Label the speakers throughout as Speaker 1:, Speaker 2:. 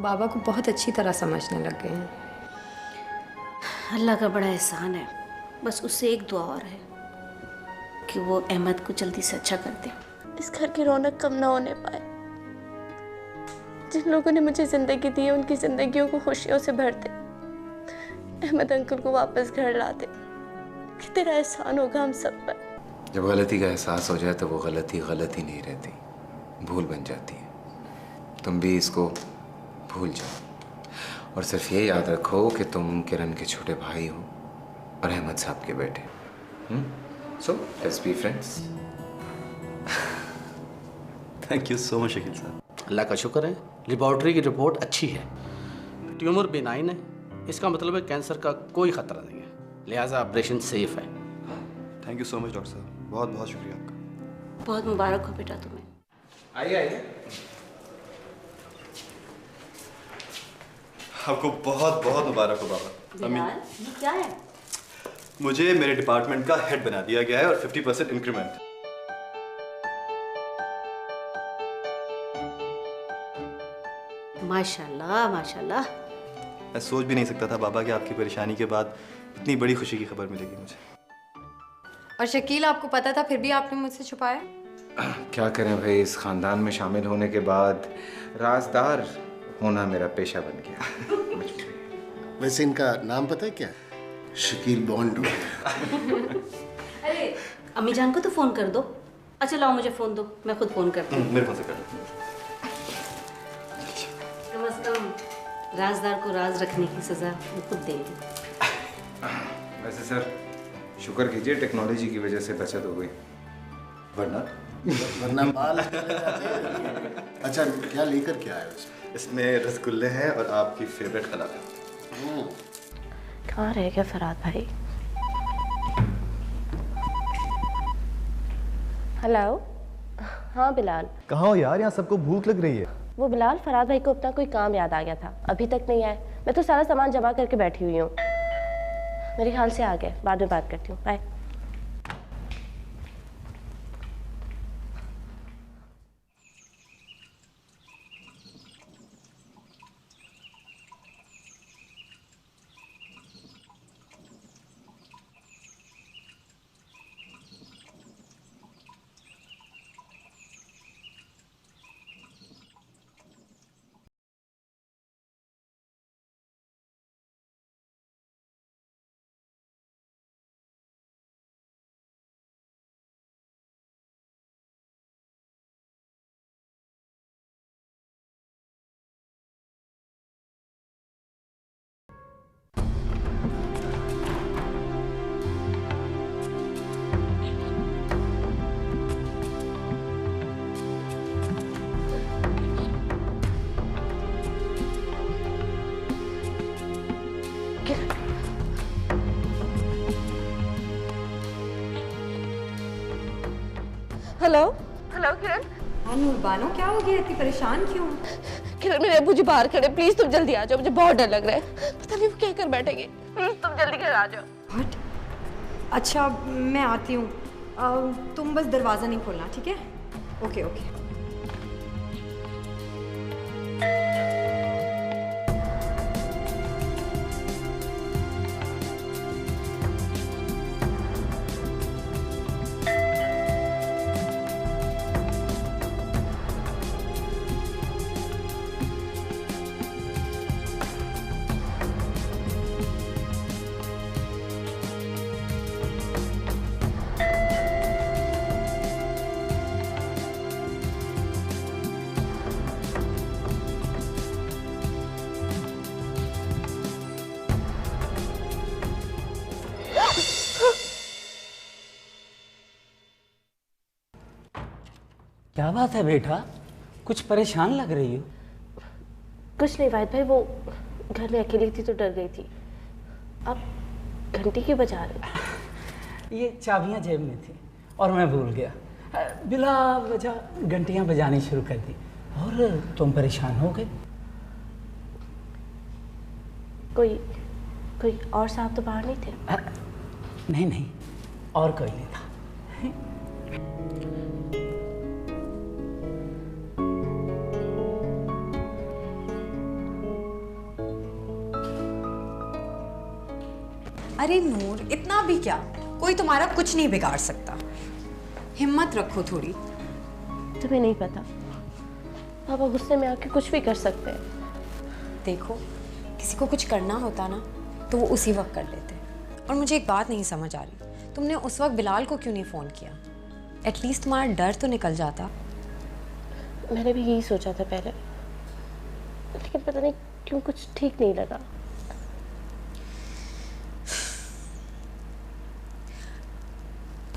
Speaker 1: बाबा को बहुत अच्छी तरह समझने लग गए हैं।
Speaker 2: अल्लाह का बड़ा एहसान है, बस उससे एक दुआ और है कि वो अहमद को जल्दी से अच्छा कर दे।
Speaker 3: इस घर की रौनक कम ना होने पाए। जिन लोगों ने मुझे जिंदगी दी है उनकी जिंदगियों को खुशियों से भर दे। अहमद अंकल को वापस घर ला दे। कि तेरा एहसान होगा हम सब पर।
Speaker 4: जब गलती का एहसास हो जाए तो वो गलती गलती नहीं रहती, भूल बन जाती है। तुम भी इसको भूल जाओ और सिर्फ ये याद रखो कि तुम किरण के छोटे भाई हो और अहमद साहब के बेटे। So let's be friends.
Speaker 5: Thank you so much Shakeel साहब।
Speaker 6: अल्लाह का शुक्र है, लेबॉर्ट्री की रिपोर्ट अच्छी है, ट्यूमर बेनाइन है, इसका मतलब है कैंसर का कोई खतरा नहीं है, लिहाजा ऑपरेशन सेफ है।
Speaker 5: Thank you so much doctor साहब, बहुत बहुत शुक्रिया आपका।
Speaker 2: बहुत मुबारक हो बेटा तुम्हें।
Speaker 4: आइए आइए।
Speaker 5: आपको बहुत बहुत मुबारक हो बाबा।
Speaker 2: बिलाल, ये क्या है?
Speaker 5: मुझे मेरे डिपार्टमेंट का हेड बना दिया गया है और 50% इंक्रीमेंट।
Speaker 2: माशाल्लाह माशाल्लाह।
Speaker 5: मैं सोच भी नहीं सकता था बाबा कि आपकी परेशानी के बाद इतनी बड़ी खुशी की खबर मिलेगी मुझे।
Speaker 1: और शकील, आपको पता था फिर भी आपने मुझसे छुपाया?
Speaker 4: क्या करें भाई, इस खानदान में शामिल होने के बाद राजदार होना मेरा पेशा बन गया।
Speaker 7: वैसे इनका नाम पता है क्या? शकील बॉन्ड।
Speaker 2: अरे अम्मी जान को तो फोन कर दो। अच्छा लाओ मुझे फोन दो, मैं खुद फोन करती हूँ।
Speaker 5: मेरे फोन से कर दो।
Speaker 2: कम से कम राजदार को राज रखने की सजा वो खुद देंगे।
Speaker 4: वैसे सर शुक्र कीजिए टेक्नोलॉजी की वजह से बचत हो गई,
Speaker 7: वरना बाल। अच्छा क्या लेकर क्या आए उसमें?
Speaker 5: इसमें रसगुल्ले हैं और आपकी फेवरेट कलर है।
Speaker 3: कहाँ रह गया फराद भाई? हेलो। हाँ बिलाल।
Speaker 8: कहाँ हो यार, यहाँ सबको भूख लग रही है।
Speaker 3: वो बिलाल, फराद भाई को अपना कोई काम याद आ गया था, अभी तक नहीं आए। मैं तो सारा सामान जमा करके बैठी हुई हूँ। मेरे ख्याल से आ गए, बाद में बात करती हूँ। बाय। हेलो। हेलो किरण।
Speaker 1: हाँ नूरबानो, क्या हो गया, इतनी परेशान क्यों?
Speaker 3: किरण, मेरे अबू जी बाहर खड़े, प्लीज तुम जल्दी आ जाओ, मुझे बहुत डर लग रहा है। पता नहीं वो क्या कर बैठेंगे। प्लीज तुम जल्दी घर आ जाओ।
Speaker 1: व्हाट? अच्छा मैं आती हूँ, तुम बस दरवाज़ा नहीं खोलना, ठीक है? Okay okay.
Speaker 9: क्या बात है बेटा, कुछ परेशान लग रही हो?
Speaker 3: कुछ नहीं वाहिद भाई, वो घर में अकेली थी तो डर गई थी। अब घंटी क्यों बजा रहे?
Speaker 9: ये चाबियां जेब में थी और मैं भूल गया, बिला वजह घंटियां बजानी शुरू कर दी और तुम परेशान हो गए।
Speaker 3: कोई और साहब तो बाहर नहीं थे?
Speaker 9: नहीं नहीं, और कोई नहीं था।
Speaker 1: अरे नूर, इतना भी क्या, कोई तुम्हारा कुछ नहीं बिगाड़ सकता। हिम्मत रखो थोड़ी।
Speaker 3: तुम्हें नहीं पता, पापा गुस्से में आके कुछ भी कर सकते हैं।
Speaker 1: देखो, किसी को कुछ करना होता ना तो वो उसी वक्त कर लेते। और मुझे एक बात नहीं समझ आ रही, तुमने उस वक्त बिलाल को क्यों नहीं फ़ोन किया? एटलीस्ट तुम्हारा डर तो निकल जाता।
Speaker 3: मैंने भी यही सोचा था पहले, लेकिन पता नहीं क्यों कुछ ठीक नहीं लगा।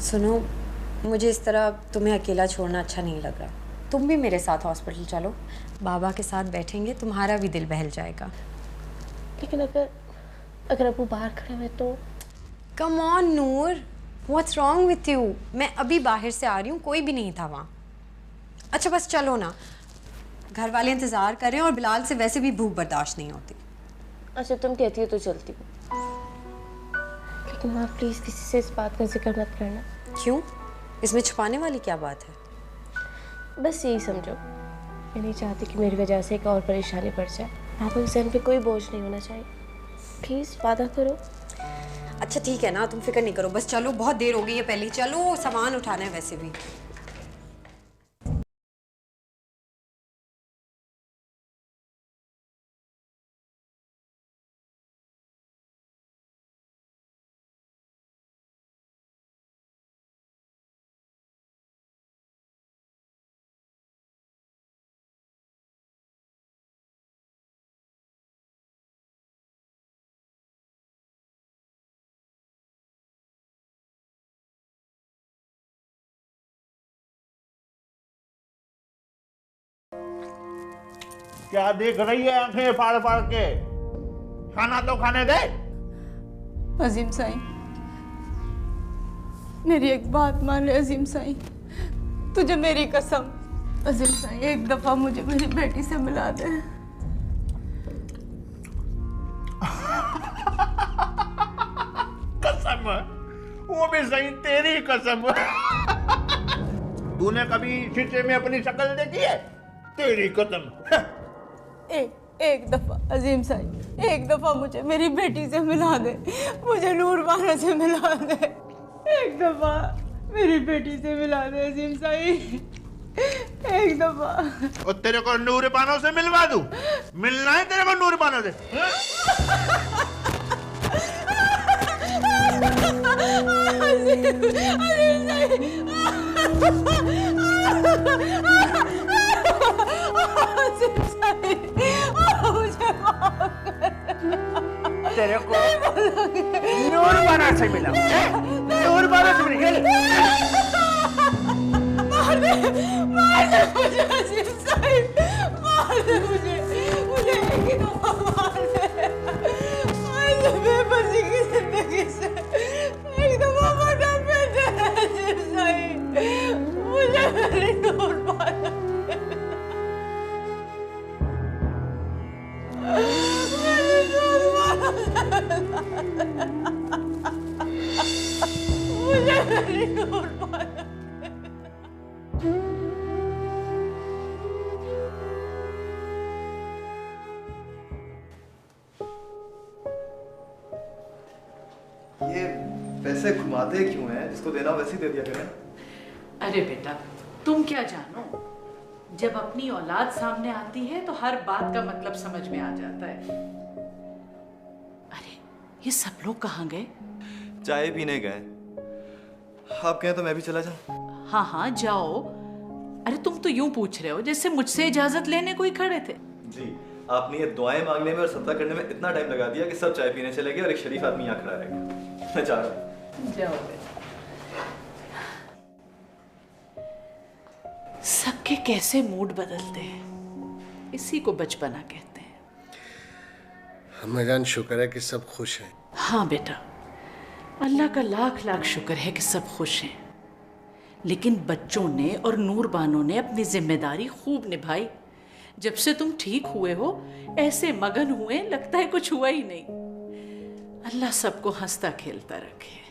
Speaker 1: सुनो, मुझे इस तरह तुम्हें अकेला छोड़ना अच्छा नहीं लग रहा। तुम भी मेरे साथ हॉस्पिटल चलो, बाबा के साथ बैठेंगे, तुम्हारा भी दिल बहल जाएगा।
Speaker 3: लेकिन अगर अबू बाहर खड़े हुए तो?
Speaker 1: Come on Noor, what's wrong with you? मैं अभी बाहर से आ रही हूँ, कोई भी नहीं था वहाँ। अच्छा बस चलो ना, घर वाले इंतज़ार कर रहे हैं और बिलाल से वैसे भी भूख बर्दाश्त नहीं होती।
Speaker 3: अच्छा तुम कहती हो तो चलती हूँ, लेकिन माँ प्लीज़ किसी से इस बात का जिक्र मत करना।
Speaker 1: क्यों? इसमें छुपाने वाली क्या बात है?
Speaker 3: बस यही समझो, मैं नहीं चाहती कि मेरी वजह से एक और परेशानी बढ़ जाए। पापा के सर पे कोई बोझ नहीं होना चाहिए, प्लीज़ वादा करो।
Speaker 1: अच्छा ठीक है ना, तुम फिक्र नहीं करो, बस चलो, बहुत देर हो गई है, पहले चलो, सामान उठाना है वैसे भी।
Speaker 10: क्या देख रही है आंखें फाड़ फाड़ के? खाना तो खाने दे।
Speaker 11: अजीम साईं, मेरी एक बात मान ले अजीम साईं, तुझे मेरी कसम। अजीम साईं, एक दफा मुझे मेरी बेटी से मिला दे।
Speaker 10: कसम? वो भी सही तेरी कसम। तूने कभी शीशे में अपनी शक्ल देखी है? तेरी कसम।
Speaker 11: एक दफा अजीम साईं, एक दफा मुझे मेरी बेटी से मिला दे, मुझे नूरबानो से मिला दे, एक दफा मेरी बेटी से मिला दे अजीम साईं, एक दफा।
Speaker 10: और तेरे को नूरबानो से मिलवा दूं? मिलना है तेरे को नूरबानो से? तेरे को नूरबानो से मिला? नूरबानो से मिला?
Speaker 11: मार दे मुझे अजीम साईं, मार दे मुझे एक ही दफा मार दे, बेबसी की जिंदगी से एक दफा मरना बेटे अजीम साईं, मुझे मेरी नूरबानो मुझे मेरी नूरबानो।
Speaker 5: ये पैसे घुमाते क्यों हैं? जिसको देना वैसे ही दे दिया करें।
Speaker 12: अरे बेटा, तुम क्या जानो, जब अपनी औलाद सामने आती है तो हर बात का मतलब समझ में आ जाता है। अरे ये सब लोग कहाँ गए?
Speaker 5: चाय पीने गए। आप कहें तो मैं भी चला जाऊं?
Speaker 12: हाँ हाँ जाओ। अरे तुम तो यूं पूछ रहे हो जैसे मुझसे इजाजत लेने को ही खड़े थे।
Speaker 5: जी, आपने ये दुआएं मांगने में और सत्ता करने में इतना टाइम लगा दिया कि सब चाय पीने चले गए और एक शरीफ आदमी यहाँ खड़ा रह गया। मैं जा रहा हूँ।
Speaker 12: जाओ बेटा। सबके कैसे मूड बदलते हैं, इसी को बचपना कहते हैं।
Speaker 7: अम्माजान, शुक्र है कि सब खुश हैं।
Speaker 12: हाँ बेटा, अल्लाह का लाख लाख शुक्र है कि सब खुश हैं। लेकिन बच्चों ने और नूरबानो ने अपनी जिम्मेदारी खूब निभाई। जब से तुम ठीक हुए हो ऐसे मगन हुए लगता है कुछ हुआ ही नहीं। अल्लाह सबको हंसता खेलता रखे।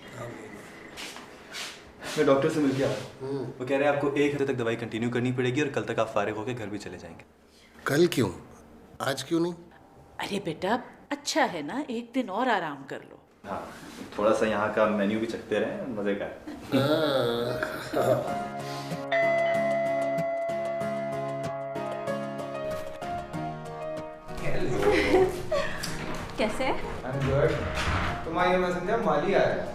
Speaker 5: मैं डॉक्टर से मिल के आ रहा हूँ। वो कह रहे हैं आपको 1 हफ्ते तक दवाई कंटिन्यू करनी पड़ेगी और कल तक आप फारिग होकर घर भी चले जाएंगे।
Speaker 7: कल क्यों? आज क्यों नहीं?
Speaker 12: अरे बेटा अच्छा है ना, एक दिन और आराम कर लो।
Speaker 5: हाँ, थोड़ा सा यहाँ का मेन्यू भी चखते रहे, मजे का है।
Speaker 3: कैसे है?
Speaker 4: I'm good. तुम आइए, मैं समझा माली आया है।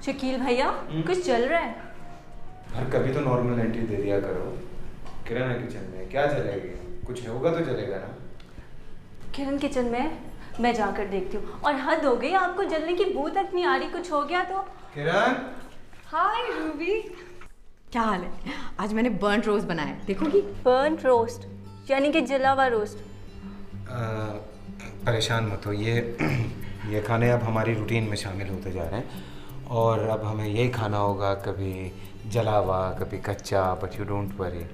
Speaker 3: शकील भैया कुछ चल रहा है?
Speaker 4: हर कभी तो नॉर्मल एंट्री दे दिया करो। किरण है किचन में, क्या चलेगी? कुछ होगा तो चलेगा ना।
Speaker 3: किरण किचन में मैं जाकर देखती हूँ। और हद हो गई, आपको जलने की बू तक नहीं आ रही, कुछ हो गया तो।
Speaker 4: किरण,
Speaker 1: हाय रूबी, क्या हाल है? आज मैंने बर्न्ट रोस्ट बनाया, देखोगी?
Speaker 3: बर्न्ट रोस्ट यानी कि जला हुआ रोस्ट?
Speaker 4: परेशान मत हो, ये खाने अब हमारी रूटीन में शामिल होते जा रहे हैं और अब हमें यही खाना होगा, कभी जला हुआ कभी कच्चा, बट यू डोंट वरी,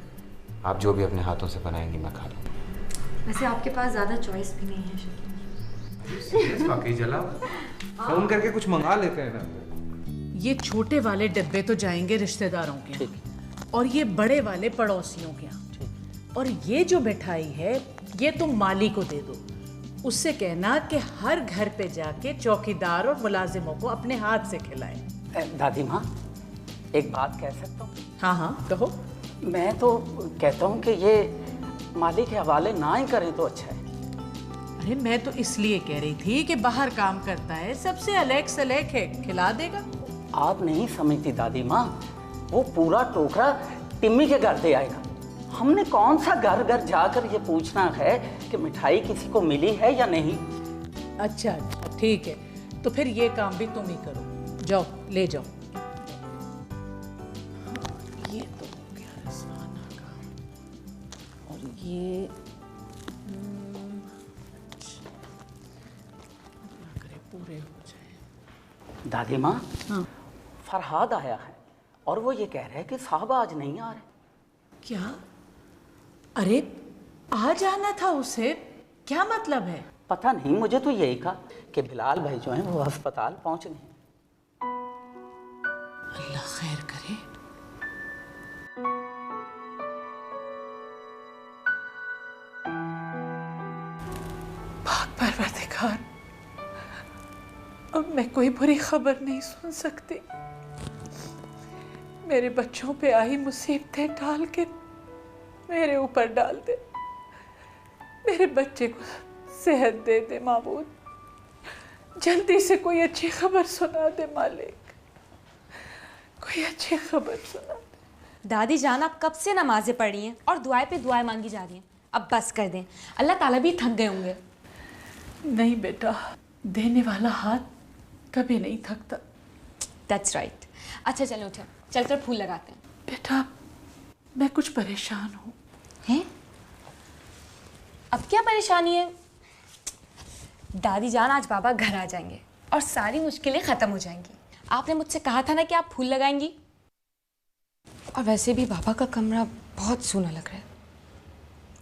Speaker 4: आप जो भी अपने हाथों से बनाएंगी मैं खा लूँगा।
Speaker 1: वैसे आपके पास ज़्यादा चॉइस भी नहीं है शकील।
Speaker 4: वाकई जला फोन करके कुछ मंगा लेते हैं ना।
Speaker 12: ये छोटे वाले डब्बे तो जाएंगे रिश्तेदारों के और ये बड़े वाले पड़ोसियों के यहाँ, और ये जो मिठाई है ये तुम माली को दे दो। उससे कहना कि हर घर पे जाके चौकीदार और मुलाजिमों को अपने हाथ से खिलाए।
Speaker 9: दादी माँ, एक बात कह सकता हूँ?
Speaker 12: हाँ हाँ कहो।
Speaker 9: मैं तो कहता हूँ कि ये माली के हवाले ना ही करें तो अच्छा है।
Speaker 12: अरे मैं तो इसलिए कह रही थी कि बाहर काम करता है, सबसे अलग सलेक है, खिला देगा।
Speaker 9: आप नहीं समझती दादी माँ, वो पूरा टोकरा टिम्मी के घर दे आएगा। हमने कौन सा घर घर जाकर ये पूछना है कि मिठाई किसी को मिली है या नहीं।
Speaker 12: अच्छा अच्छा ठीक है, तो फिर ये काम भी तुम ही करो, जाओ ले जाओ। ये तो हो गया रसवाना का, और ये पूरे हो जाए।
Speaker 9: दादी माँ,
Speaker 12: हाँ
Speaker 9: फरहाद आया है और वो ये कह रहा है कि साहब आज नहीं आ रहे।
Speaker 12: क्या? अरे आज आना था उसे, क्या मतलब है?
Speaker 9: पता नहीं, मुझे तो यही कहा कि बिलाल भाई जो हैं वो अस्पताल पहुंच गए।
Speaker 12: अल्लाह खैर करे। पाक परवरदिगार, अब मैं कोई बुरी खबर नहीं सुन सकती। मेरे बच्चों पे आई मुसीबतें डाल के मेरे ऊपर डाल दे। मेरे बच्चे को सेहत दे दे माबूद, जल्दी से कोई अच्छी खबर सुना दे मालिक, कोई अच्छी खबर सुना दे।
Speaker 1: दादी जान, आप कब से नमाजें पढ़ रही हैं और दुआएं पे दुआएं मांगी जा रही हैं, अब बस कर दें, अल्लाह ताला भी थक गए होंगे।
Speaker 12: नहीं बेटा, देने वाला हाथ कभी नहीं थकता।
Speaker 1: That's right. अच्छा चलो उठे, चलकर फूल लगाते हैं।
Speaker 12: बेटा मैं कुछ परेशान हूँ।
Speaker 1: हैं? अब क्या परेशानी है? दादी जान, आज बाबा घर आ जाएंगे और सारी मुश्किलें ख़त्म हो जाएंगी। आपने मुझसे कहा था ना कि आप फूल लगाएंगी, और वैसे भी बाबा का कमरा बहुत सूना लग रहा है।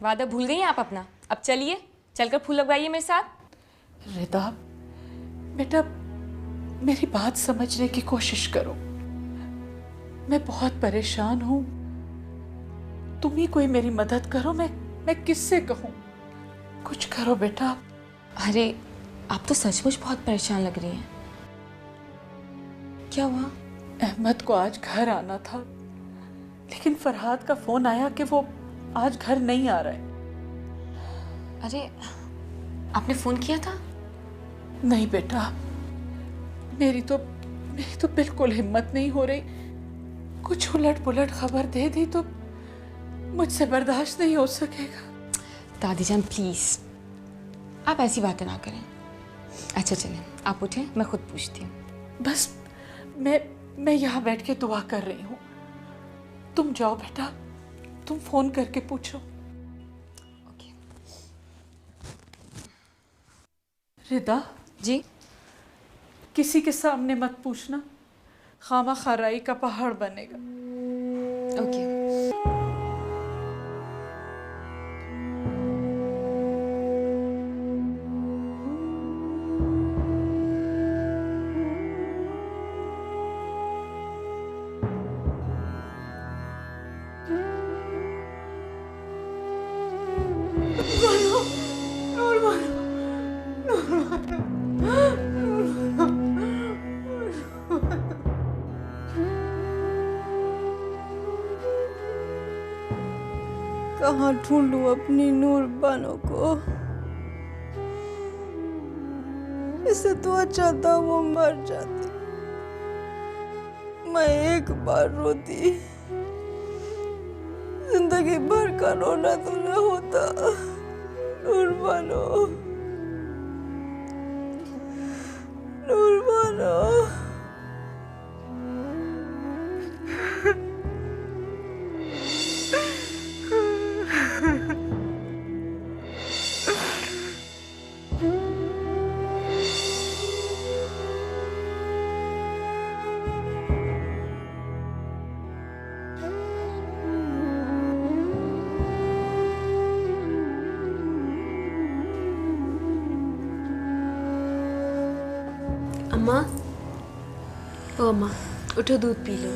Speaker 1: वादा भूल गई हैं आप अपना? अब चलिए, चलकर फूल लगवाइए मेरे साथ।
Speaker 12: रिदा बेटा, मेरी बात समझने की कोशिश करो, मैं बहुत परेशान हूँ, तुम ही कोई मेरी मदद करो। मैं किससे कहूँ? कुछ करो बेटा।
Speaker 1: अरे आप तो सचमुच बहुत परेशान लग रही हैं। क्या हुआ?
Speaker 12: अहमद को आज घर आना था, लेकिन फरहाद का फोन आया कि वो आज घर नहीं आ रहा है।
Speaker 1: अरे आपने फोन किया था?
Speaker 12: नहीं बेटा, मेरी तो बिल्कुल हिम्मत नहीं हो रही। कुछ उलट पुलट खबर दे दी तो मुझसे बर्दाश्त नहीं हो सकेगा।
Speaker 1: दादी जान प्लीज, आप ऐसी बातें ना करें। अच्छा चलें, आप उठें, मैं खुद पूछती हूँ।
Speaker 12: बस मैं यहाँ बैठ के दुआ कर रही हूँ, तुम जाओ बेटा, तुम फोन करके पूछो।
Speaker 1: ओके।
Speaker 12: रिदा
Speaker 1: जी?
Speaker 12: किसी के सामने मत पूछना, खामा खराई का पहाड़ बनेगा।
Speaker 1: ओके।
Speaker 11: नूर मानो, नूर मानो, नूर मानो। कहाँ ढूंढूं अपनी नूर बानो को। इससे तो अच्छा था वो मर जाती। मैं एक बार रोती, जिंदगी भर का रोना तो न होता। नूर बानो, नूर बानो।
Speaker 1: अम्मा, ओ अम्मा, उठो दूध पी लो।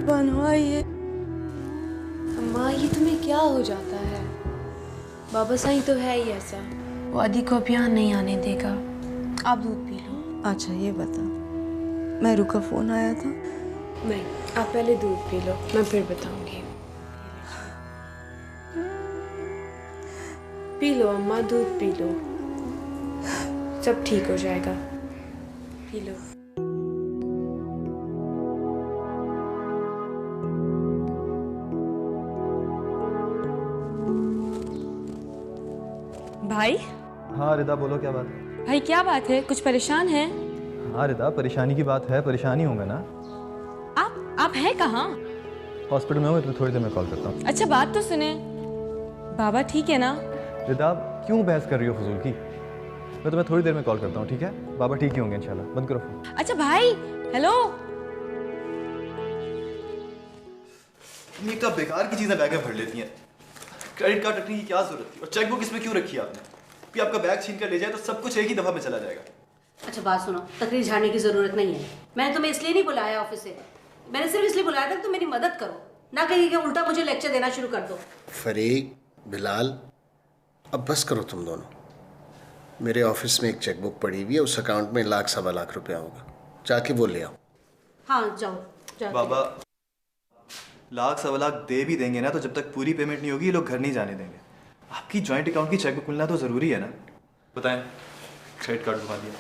Speaker 11: बनवाइए।
Speaker 1: अम्मा, ये तुम्हें क्या हो जाता है? बाबा साईं तो है ही ऐसा, वो आदि को अब यहाँ नहीं आने देगा। आप दूध पी लो।
Speaker 11: अच्छा ये बता, मेरू का फोन आया था?
Speaker 1: नहीं, आप पहले दूध पी लो, मैं फिर बताऊंगी। पी लो अम्मा, दूध पी लो, सब ठीक हो जाएगा। P low.
Speaker 13: भाई।
Speaker 8: हाँ रिदा, बोलो क्या बात है?
Speaker 13: भाई क्या बात है, कुछ परेशान है?
Speaker 8: हाँ रिदा, परेशानी की बात है, परेशानी होंगे ना।
Speaker 13: आप हैं कहाँ?
Speaker 8: हॉस्पिटल में हूँ, तो थोड़ी देर में कॉल करता हूँ।
Speaker 13: अच्छा बात तो सुने, बाबा ठीक है ना?
Speaker 8: रिदा क्यों बहस कर रही हो फजूल की? मैं तुम्हें थोड़ी देर में कॉल करता हूँ, ठीक है? बाबा ठीक ही होंगे इंशाल्लाह। बंद करो फोन।
Speaker 13: अच्छा भाई, हेलो।
Speaker 5: तुम इतना बेकार की चीजें बैग में भर लेती हैं। क्रेडिट कार्ड रखने की क्या जरूरत थी? और चेकबुक इसमें क्यों रखी है आपने? कि आपका बैग छीन कर ले जाए तो सब कुछ एक ही दफा में चला जाएगा।
Speaker 2: अच्छा बात सुनो, तकरीर झाड़ने की जरूरत नहीं है। मैंने तुम्हें इसलिए नहीं बुलाया ऑफिस से, मैंने सिर्फ इसलिए बुलाया था कि तुम मेरी मदद करो, ना कहीं कि उल्टा मुझे लेक्चर देना शुरू कर दो।
Speaker 7: फरीक, बिलाल, अब बस करो तुम दोनों। मेरे ऑफिस में एक चेकबुक पड़ी हुई है, उस अकाउंट में 1 लाख 1.25 लाख रुपया होगा, जाके वो ले आओ।
Speaker 2: हाँ जाओ, जाओ।
Speaker 5: बाबा 1 लाख 1.25 लाख दे भी देंगे ना, तो जब तक पूरी पेमेंट नहीं होगी ये लोग घर नहीं जाने देंगे। आपकी जॉइंट अकाउंट की चेकबुक मिलना तो जरूरी है ना। बताएं, क्रेडिट कार्ड बनवा दिया।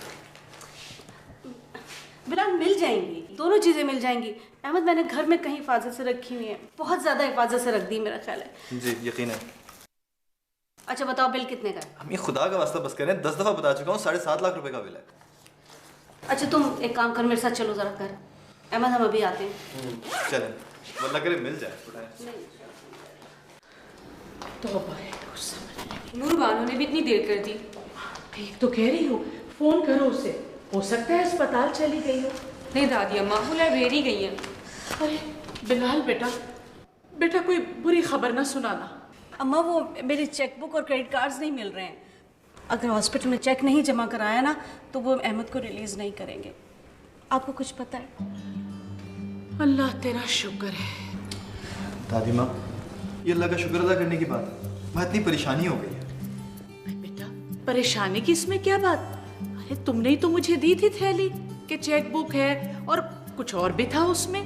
Speaker 2: बिलाल मिल जाएंगी, दोनों चीजें मिल जाएंगी। अहमद मैंने घर में कहीं हिफाजत से रखी हुई है, बहुत ज्यादा हिफाजत से रख दी मेरा ख्याल है।
Speaker 5: जी यकीन है।
Speaker 2: अच्छा बताओ बिल कितने का है?
Speaker 5: हम ये खुदा का वास्ता बस करें, 10 दफा बता चुका हूँ, 7.5 लाख रुपए का बिल है।
Speaker 2: अच्छा तुम एक काम कर, मेरे साथ चलो जरा घर। अहमद हम अभी आते हैं।
Speaker 5: चलें, वरना करे मिल जाए।
Speaker 12: नूर बानो ने भी इतनी देर कर दी। एक तो कह रही हूँ फोन करो उसे, हो सकता है अस्पताल चली गई हो।
Speaker 13: नहीं दादी अम्मा, वो लाइब्रेरी गई है।
Speaker 12: अरे बिलाल बेटा, बेटा कोई बुरी खबर ना सुनाना।
Speaker 2: अम्मा वो मेरे चेकबुक और क्रेडिट कार्ड्स नहीं मिल रहे हैं। अगर हॉस्पिटल में चेक नहीं जमा कराया ना तो वो अहमद को रिलीज नहीं करेंगे। आपको कुछ पता है?
Speaker 12: अल्लाह तेरा शुक्र है।
Speaker 5: दादी माँ, ये अल्लाह का शुक्र अदा करने की बात है। मैं इतनी परेशानी हो गई है।
Speaker 12: बेटा परेशानी की इसमें क्या बात? अरे तुमने ही तो मुझे दी थी थैली कि चेकबुक है और कुछ और भी था उसमें।